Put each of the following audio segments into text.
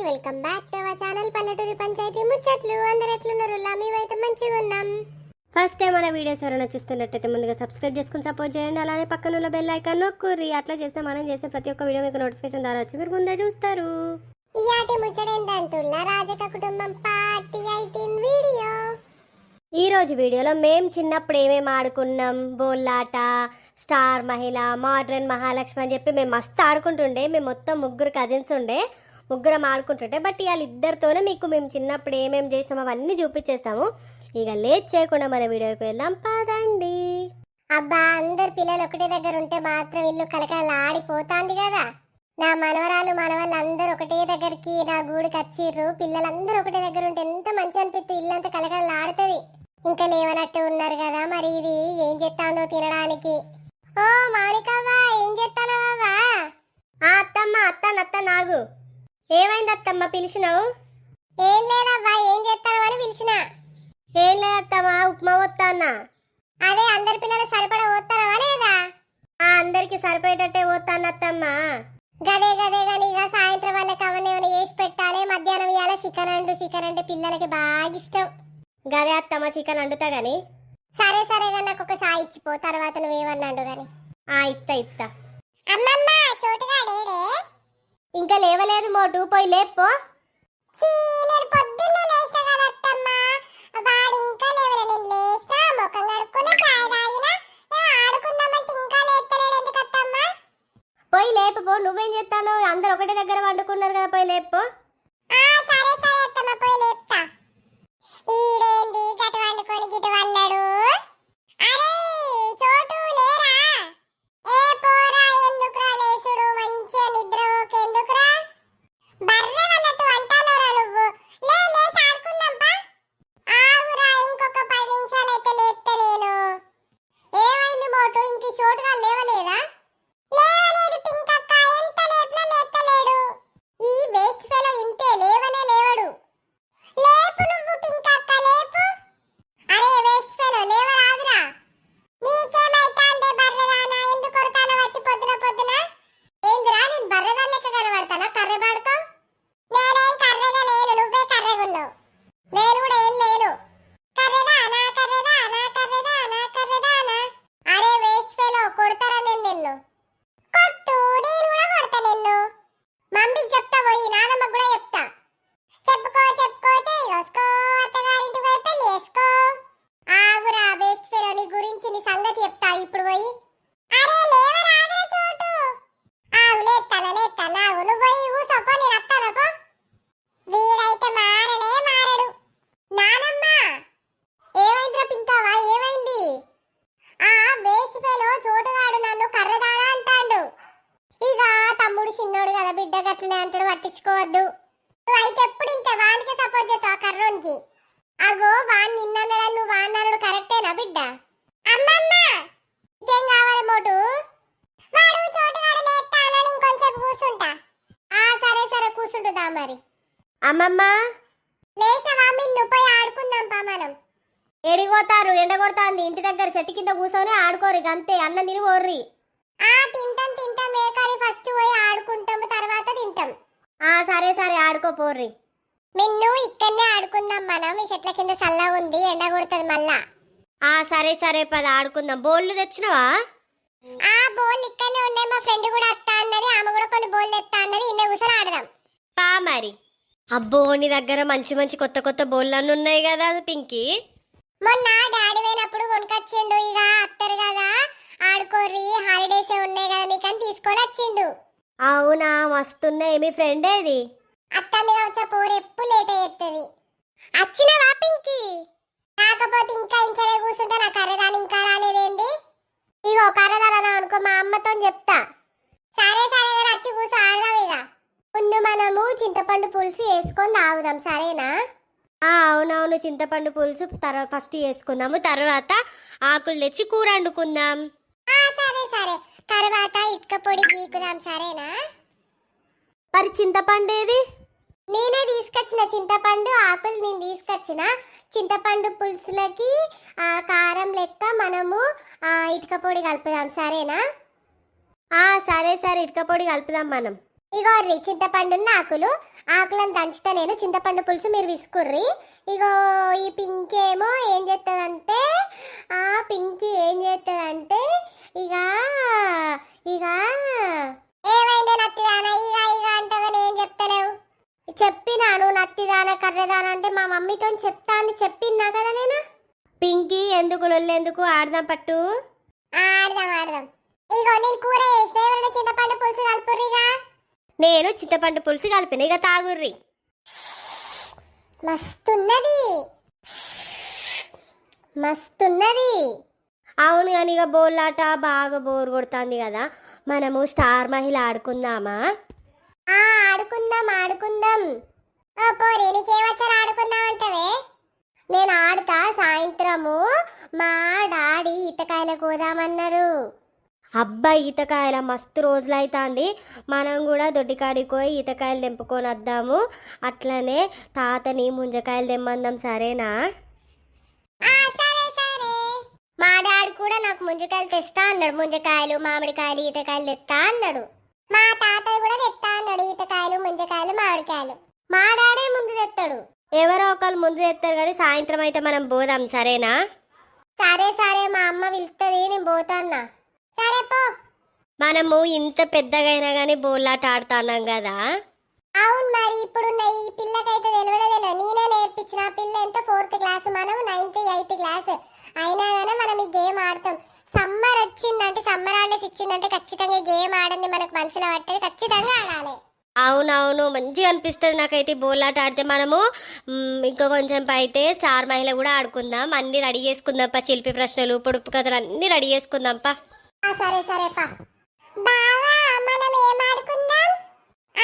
Welcome back to our channel పల్లెటూరి పంచాయతీ ముచ్చట్లు. అందరు ఎట్లున్నారు? మేమైతే మంచిగా ఉన్నాం. ఫస్ట్ టైం మన వీడియోస్ ఎవరైనా చూస్తున్నట్టయితే ముందుగా సబ్స్క్రైబ్ చేసుకుని సపోర్ట్ చేయండి. అలానే పక్కన ఉన్న బెల్ ఐకాన్ నొక్కుర్రి. అట్లా చేస్తే మనం చేసే ప్రతి ఒక్క వీడియో మీకు నోటిఫికేషన్ ద్వారా వచ్చి మీరు ముందే చూస్తారు. ఇయాటి ముచ్చట ఏంటంటున్నా రాజక కుటుంబం పార్ట్ 18 వీడియో. ఈ రోజు వీడియోలో మేము చిన్నప్పుడు ఏమేమి ఆడుకున్నాం, బోల్లాట, స్టార్ మహిళ, మోడ్రన్ మహాలక్ష్మి అని చెప్పి మేము మస్తు ఆడుకుంటుండే. మేము మొత్తం ముగ్గురు కజిన్స్ ఉండే, ముగ్గురం ఆడుకుంటుంటే. బట్ ఇవాళ ఇద్దరితోనే మీకు మేము చిన్నప్పుడు ఏమేమి చేసినామో అవన్నీ చూపించేస్తాము. ఇక లేట్ చేయకుండా మన వీడియోకి వెళ్దాం పదండి. అబ్బా, అందరు పిల్లలు ఒకటే దగ్గర ఉంటే మాత్రం ఇల్లు కలకల ఆడిపోతాంది కదా. నా మనవరాలు మనవాళ్ళు అందరూ ఒకటే దగ్గరికి నా గూడికి వచ్చిర్రు. పిల్లలందరూ ఒకటే దగ్గర ఉంటే ఎంత మంచి అనిపిస్తుంది, ఇల్లంతా కలకల ఆడుతుంది. ఇంకా లేవనట్టు ఉన్నారు కదా, మరి ఇది ఏం చేస్తాందో తినడానికి. ఓ మాణికవ్వా, ఏం చేస్తానవ్వా? అత్తమ్మ అత్త నాగు. ఏమైంది అత్తమ్మ పిలిచినావు? ఏం లేదవ్వా, ఏం చేస్తాను అని పిలిచిన. ఏం లేదత్తమ్మా, ఉప్మా పోతాన్నా. అదే అందరి పిల్లలు సరిపడా పోతానవా లేదా? అందరికి సరిపోయేటట్టే పోతానత్తమ్మ. గదే కానీ ఇక సాయంత్రం వాళ్ళకి అవన్నీ ఏమైనా చేసి పెట్టాలి. మధ్యాహ్నం ఇవాళ చికెన్ అంటే పిల్లలకి బాగా ఇష్టం. గదే అత్తమ్మ, చికెన్ వండుతా గాని. సరే కానీ నాకు ఒక షాయి ఇచ్చిపో, తర్వాత నువ్వేమన్నాడు గాని. ఇత్తా. అమ్మమ్మ, చోటుగా డేడే ఇంకా లేవలేదు మోటు, పోయి లేపో. నేను పొద్దున్నే లేస్తా కదా అత్తమ్మ, వాడు ఇంకా లేవలే. నేను లేస్తా, ముఖం కడుక్కుని చాయ్ తాగినా, ఆడుకుందామంటే ఇంకా లేస్తలేడు. ఎందుకు అత్తమ్మ? పోయి లేపో. నువ్వేం చేస్తాను? అందరు ఒకటే దగ్గర వండుకున్నారు కదా, పోయి లేపో. సరే అత్తమ్మ, పోయి లేపుతా. ఈడేంది గటు వండుకొని గిటు వన్నాడు? అరే చోటు లేరా? ఏ పోరా, ఎందుకురా లేసుడు? మంచిగా నిద్రపోక ఎందుకురా? బర్రె అన్నట్టు అంటానోరా నువ్వు. లేచి ఆడుకుందాంపా. ఆగురా, ఇంకొక 10 నిమిషాలు అయితే లేస్తా నేను. ఏమైంది మోటు, ఇంక చోటుగా లేవలేదా? లేవలేదు పింకక్క, ఎంత లేపినా లేస్తలేడు. ఈ వేస్ట్ ఫెలో ఇంతే, లేవనే లేవడు. లేపు నువ్వు పింకక్క, లేపు. అరే వేస్ట్ ఫెలో, లేవరాదురా. నీకేమైతాందే బర్రెదానా? ఎందుకు కొడతానో వచ్చి పొద్దున? ఏందిరా, నేను బర్రెదా లెక్క కనబడతానా? కర్రెబాడుకో. నేనేం కర్రెగా లేను, నువ్వే కర్రెగున్నావు. నేను కూడా ఏం లేను. కర్రెదానా. అరే వేస్ట్ ఫెలో, కొడతారా నిన్ను? కొట్టు, నేను కూడా కొడతా నిన్ను. మమ్మీకి చెప్తా, పోయి నానమ్మకు కూడా చెప్తా. చెప్పుకో చేసుకో, అత్తగారింటి పోయి పెళ్లి చేసుకో. ఆగురా వేస్ట్ ఫెలో, నీ గురించి నీ సంగతి చెప్తా ఇప్పుడు పోయి. అరే లేవరాదురా చోటు. ఆగు, లేస్తానా. నువ్వు పోయి ఊసోపో, నేను వస్తానపో. వీడైతే మారడు. నానమ్మ, ఏమైందిరా పింకావా, ఏమైంది? వేస్ట్ ఫెలో చోటుగాడు నన్ను కర్రదానా అంటాడు. ఇక తమ్ముడు చిన్నోడు కదా, బిడ్డ గట్లనే అంటాడు, పట్టించుకోవద్దు. అయితే ఎప్పుడు ఇంత వానికి సపోర్ట్ చేస్తావు కర్రోనికి? అగో వాన్ నిన్నడా, నువ్వు వాన్నాడు కరెక్టేనా బిడ్డ? అమ్మమ్మ, ఇంకేం కావాలి మోటు? వాడు చోటుగాడు లేస్తానని ఇంకొంచెం కూర్చుంటా. సరే కూర్చుంటుందా మరి. అమ్మమ్మ లేచినవా? మిన్ను పోయి ఆడుకుందాం పా మనం. ఎడిగోతారు, ఎండ కొడతాంది. ఇంటి దగ్గర చెట్టు కింద కూర్చొని ఆడుకోరు, అంతే. అన్నం తిని పోర్రి. తింటాం కానీ ఫస్ట్ పోయి ఆడుకుంటాము, తర్వాత తింటాం. సరే ఆడుకోపోర్రి. మిన్ను ఇక్కడనే ఆడుకుందాం మనం, ఈ చెట్ల కింద చల్లగా ఉంది, ఎండ కొడుతుంది మళ్ళా. సరే పద ఆడుకుందాం. బోళ్ళు తెచ్చినవా? బోళ్ళు ఇక్కడనే ఉండే, మా ఫ్రెండ్ కూడా వస్తా అన్నది, ఆమె కూడా కొన్ని బోళ్ళు ఎత్తా అన్నది. ఇన్నే కూర్చొని ఆడదాం పా మరి. అబ్బో, నీ దగ్గర మంచి కొత్త బోళ్ళన్నీ ఉన్నాయి కదా పింకీ. మొన్న డాడీ పోయినప్పుడు కొనుకొచ్చిండు. ఇక అత్తరు కదా, ఆడుకోర్రి, హాలిడేస్ ఉన్నాయి కదా మీకని తీసుకొని వచ్చిండు. అవునా, మస్తున్నాయి. మీ ఫ్రెండ్ ఏది? అత్తంది కావచ్చా, పోరు ఎప్పుడు లేట్ అయ్యేది. వచ్చినవా పింకీ? కాకపోతే ఇంకా ఇంట్లోనే కూర్చుంటా. నా కర్రదాని ఇంకా రాలేదేంటి? ఇగో కర్రదానా అనుకో, మా అమ్మతో చెప్తా. సరే కానీ వచ్చి కూర్చో, ఆడదాం. ఇక ముందు మనము చింతపండు పులుసు వేసుకొని తాగుదాం, సరేనా? అవునవును, చింతపండు పులుసు ఫస్ట్ వేసుకుందాము, తర్వాత ఆకులు తెచ్చి కూర వండుకుందాం. సరే తర్వాత ఇటుక పొడి గీకుదాం, సరేనా? మరి చింతపండు ఏది? నేనే తీసుకొచ్చిన చింతపండు, ఆకులు నేను తీసుకొచ్చిన. చింతపండు పులుసులకి కారం లెక్క మనము ఇటుక పొడి కలుపుదాం, సరేనా? సరే ఇటుక పొడి కలుపుదాం మనం. ఇగో చింతపండు ఆకులు ఆకులను దంచుతా నేను, చింతపండు పులుసు మీరు విసుకుర్రి. ఇగో ఈ పింక్ ఏమో ఏం చేస్తుందంటే, ఆ పింక్ ఏం చేస్తుందంటే ఇక ఇక ఏమైందే నత్తిదానా, ఇక ఇక అంటగా నేను చెప్తలేవు. చెప్పినాను నత్తిదానా కర్రెదానా అంటే మా మమ్మీతో చెప్తా అని చెప్పినా కదా నేను. పింకీ ఎందుకు లొల్లెందుకు, ఆడదాం పట్టు. ఆడదాం ఆడదాం. ఇగో నేను కూర చేసిన, ఎవరైనా చింతపండు పులుసు కలుపుర్రిగా. నేను చింతపండు పులుసు కలిపిన, ఇక తాగుర్రి. మస్తున్నది మస్తున్నది. అవును కానీ ఇక బోర్లాట బాగా బోర్ కొడుతుంది కదా, మనము స్టార్ మహిళ ఆడుకుందామా? ఆడుకుందాం ఆడుకుందాం. ఓ పోరి నీకేమొచ్చారు ఆడుకుందాం అంటవే? నేను ఆడుతా. సాయంత్రము మా డాడీ ఈతకాయల కోదామన్నారు. అబ్బా ఈతకాయల మస్తు రోజులు అవుతుంది, మనం కూడా దొడ్డికాడికి పోయి ఈతకాయలు తెంపుకొని వద్దాము. అట్లనే తాతని ముంజకాయలు తెమ్మందాం, సరేనా? మా డాడీ కూడా నాకు ముంజకాయలు తెస్తా అన్నాడు. ముంజకాయలు మామిడికాయలు ఈతకాయలు తెస్తా అన్నాడు. మా తాతయ్య కూడా తెస్తా అన్నాడు, ఈతకాయలు ముంజకాయలు మామిడికాయలు. మా డాడీ ముందు తెస్తాడు. ఎవరో ఒకరు ముందు తెస్తారు కానీ సాయంత్రం అయితే మనం పోదాం, సరేనా? సరే సరే, మా అమ్మ పిలుస్తుంది, నేను పోతాన్నా. సరే పో. మనము ఇంత పెద్దగా అయినా కానీ బోల్లాట ఆడుతున్నాం కదా. అవును మరి, ఇప్పుడున్న ఈ పిల్లకైతే తెలియలేదు, నేనే నేర్పించిన. పిల్ల ఎంత 4th క్లాస్, మనం 9th 8th క్లాస్ అయినా కానీ మనం ఈ గేమ్ ఆడతాం. సమ్మర్ వచ్చిందంటే, సమ్మర్ హాలిడేస్ ఇచ్చిందంటే ఖచ్చితంగా గేమ్ ఆడింది మనకు మనసులో పట్టేది, ఖచ్చితంగా ఆడాలి. అవునవును, మంచిగా అనిపిస్తుంది నాకైతే బోల్లాట ఆడితే. మనము ఇంకా కొంచెం అయితే స్టార్ మహిళ కూడా ఆడుకుందాం. అన్ని రెడీ చేసుకుందాం పా, చిలిపి ప్రశ్నలు పొడుపు కథలు అన్ని రెడీ చేసుకుందాం పా. సరే సరే పా. బావా మనం ఏం ఆడుకుందాం?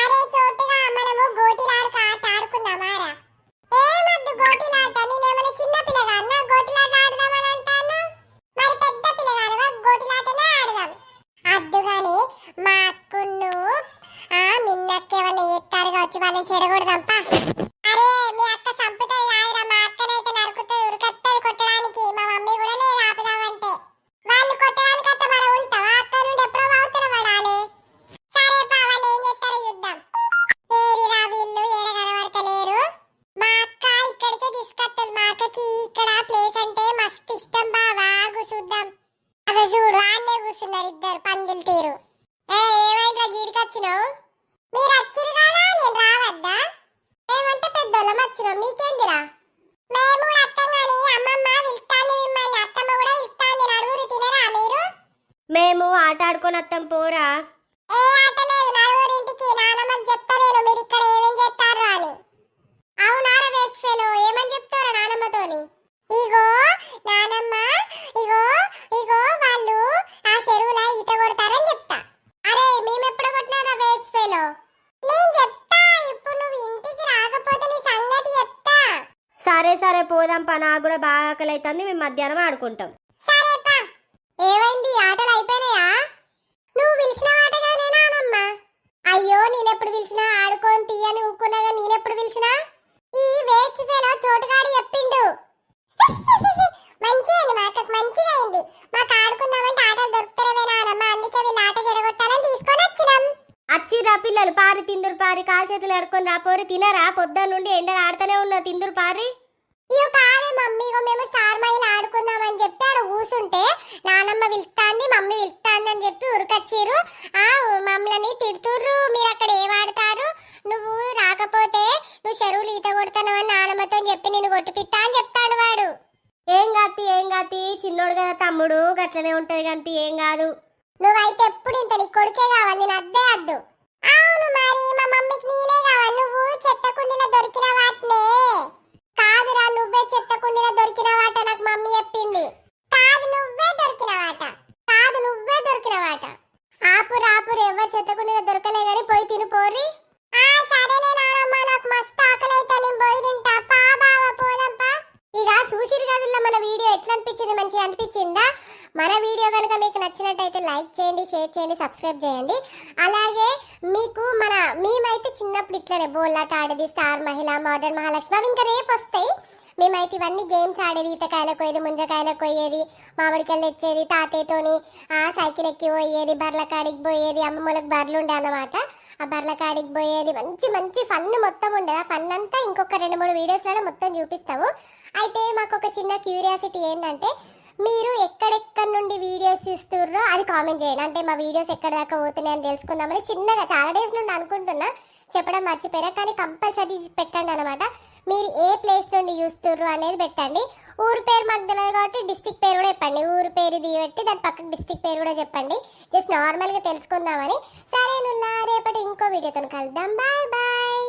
అరే చోటుగా మనము గోటిలాట ఆట ఆడుకుందామారా? ఏమద్దు గోటిలాట, నేనేమైనా చిన్న పిల్లగాన్నా గోటిలాట ఆడదామని అంటాను? మరి పెద్ద పిల్లగానవా, గోటిలాటనే ఆడదాం. అద్దుగాని మా అక్కును మిన్నక్కేమన్నా ఎత్తారు కావచ్చు, వాళ్ళని చెడగొడదాం పా. అరే మీ అక్క సంపుతుంది కాదురా, మా అక్కనైతే నరుకుతుంది, ఉరికత్తది కొట్టడానికి. మా మమ్మీ కూడా లేదు ఆపుదామంటే. వాళ్ళు కొట్టడానికి అత్త మనం ఉంటాం, అక్క నుండి ఎప్పుడో అవతల పడాలి. సరే పా, వాళ్ళు ఏం చేస్తారో చూద్దాం. ఏరిరా వీళ్ళు, ఏడ కనబడతలేరు. మా అక్క ఇక్కడికే తీసుకొస్తుంది. మా అక్కకి ఇక్కడ ప్లేస్ అంటే మస్తు ఇష్టం బావా, చూద్దాం. అదో చూడు, ఆన్నే కూర్చున్నారు ఇద్దరు పందిలు తీరు. ఏమైందిరా గీడికి వచ్చినావు? మీరు వచ్చిరు కదా, నేను రావద్దా? ఏమంటే పెద్దోళ్ళం వచ్చినాం, మీకేందిరా? మేము కూడా అత్తం కానీ అమ్మమ్మ పిలుస్తాంది మిమ్మల్ని, అత్తమ్మ కూడా పిలుస్తాంది, నడుగురు తినరా మీరు? మేము ఆట ఆడుకొని వస్తాం, పోరా. ఏ ఆట లేదు, నడుగురింటికి. నానమ్మకి చెప్తా నేను మీరు ఇక్కడ ఏమేం చేస్తారు అని. అవునారా వేస్ట్ ఫెలో, ఏమని చెప్తారా నానమ్మతోని? ఇగో నానమ్మ, ఇగో ఇగో వాళ్ళు ఆ చెరువులో ఈత కొడతారని చెప్తా. అరే మేమెప్పుడు కొట్టినారా వేస్ట్ ఫెలో? నేను చెప్తా, ఇప్పుడు నువ్వు ఇంటికి రాకపోతే నీ సంగతి చెప్తా. సరే సరే పోదాం పా, నాకు కూడా బాగా ఆకలి అవుతుంది, మేము మధ్యాహ్నం ఆడుకుంటాం. సరే పా. ఏమైంది, ఆటలు అయిపోయినాయా? నువ్వు పిలిచిన ఆటగా నేనానమ్మా. అయ్యో నేనెప్పుడు పిలిచినా ఆడుకొని తీయని ఊక్కున్నాగా, నేనెప్పుడు పిలిచినా? ఈ వేస్ట్ ఫెలో చోటుగాడి చెప్పిండు. మంచిగా మాకు మంచిగా అయింది. మాకు ఆడుకుందామంటే ఆటలు దొరుకుతారేమేనానమ్మ, అందుకే వీళ్ళు ఆట చెడగొట్టాలని తీసుకొని వచ్చినాం. అచ్చిరా పిల్లలు, పారి తిందురు పారి, కాలు చేతులు ఆడుకొని రా పోరి. తినరా? పొద్దున్న నుండి ఎండలు ఆడుతూనే ఉన్నా, తిందురు పారి. ఇవి కాదే మమ్మీ, ఇగో మేము స్టార్ మహిళ ఆడుకుందామని చెప్పి ఆడ కూర్చుంటే నానమ్మ పిలుస్తాంది, మమ్మీ పిలుస్తాంది అని చెప్పి ఉరికొచ్చిర్రు. మమ్మల్ని తిడుతుర్రు, మీరు అక్కడ ఏం ఆడతారు, నువ్వు రాకపోతే నువ్వు చెరువులు ఈత కొడుతున్నావు అని నానమ్మతో చెప్పి నేను కొట్టిపిస్తా అని చెప్తాడు వాడు. ఏం కాతి చిన్నోడు కదా తమ్ముడు, గట్లనే ఉంటది గంతి, ఏం కాదు. నువ్వైతే ఎప్పుడు ఇంత నీ కొడుకే కావాలి, నేను అద్దే అద్దు. అవును మరి, మా మమ్మీకి నేనే కావాలి. నువ్వు చెత్త కుండీలో దొరికిన వాటినే కాదురా, నువ్వే చెత్త కుండీలో దొరికిన వాట నాకు మమ్మీ చెప్పింది. కాదు నువ్వే దొరికిన వాట, కాదు నువ్వే దొరికిన వాట. ఆపురు ఆపురు, ఎవరు చెత్త కుండీలో దొరకలే కానీ పోయి తిను పోరి. సరేనే నానమ్మ, నాకు మస్తు ఆకలి అయితే నేను పోయి తింటా. పా బావా పోదాం పా. ఇక చూసిరు గదుల్లో మన వీడియో ఎట్లా అనిపించింది, మంచిగా అనిపించిందా? మన వీడియో కనుక మీకు నచ్చినట్టయితే లైక్ చేయండి, షేర్ చేయండి, సబ్స్క్రైబ్ చేయండి. అలాగే మీకు మేమైతే చిన్నప్పుడు ఇట్లనే బోల్లాట ఆడేది, స్టార్ మహిళ, మోడర్న్ మహాలక్ష్మి, అవి ఇంకా రేపు వస్తాయి. మేమైతే ఇవన్నీ గేమ్స్ ఆడేది, ఈతకాయలకు పోయేది, ముంజకాయలకు పోయేది, మామిడికాయలు తెచ్చేది, తాతయ్యతోని సైకిల్ ఎక్కి పోయేది, బర్ల కాడికి పోయేది, అమ్మమ్మలకు బర్రెలు ఉండే అన్నమాట. ఆ బర్ల కాడికి పోయేది మంచి మంచి ఫన్ మొత్తం ఉండేది. ఆ ఫన్ అంతా ఇంకొక 2-3 వీడియోస్లలో మొత్తం చూపిస్తాము. అయితే మాకు ఒక చిన్న క్యూరియాసిటీ ఏంటంటే, మీరు ఎక్కడెక్కడ నుండి వీడియోస్ చూస్తుర్రో అది కామెంట్ చేయండి. అంటే మా వీడియోస్ ఎక్కడ దాకా పోతున్నాయని తెలుసుకుందామని చిన్నగా చాలా డేస్ నుండి అనుకుంటున్నా, చెప్పడం మర్చిపోయారా. కానీ కంపల్సరీ పెట్టండి అనమాట. మీరు ఏ ప్లేస్ నుండి చూస్తుర్రు అనేది పెట్టండి. ఊరు పేరు మాకు తెలియదు కాబట్టి డిస్టిక్ పేరు కూడా చెప్పండి. ఊరు పేరు ఇది పెట్టి దాని పక్కన డిస్టిక్ పేరు కూడా చెప్పండి. జస్ట్ నార్మల్గా తెలుసుకుందామని. సరేనుల్లా, రేపటి ఇంకో వీడియోతో కలుద్దాం. Bye bye.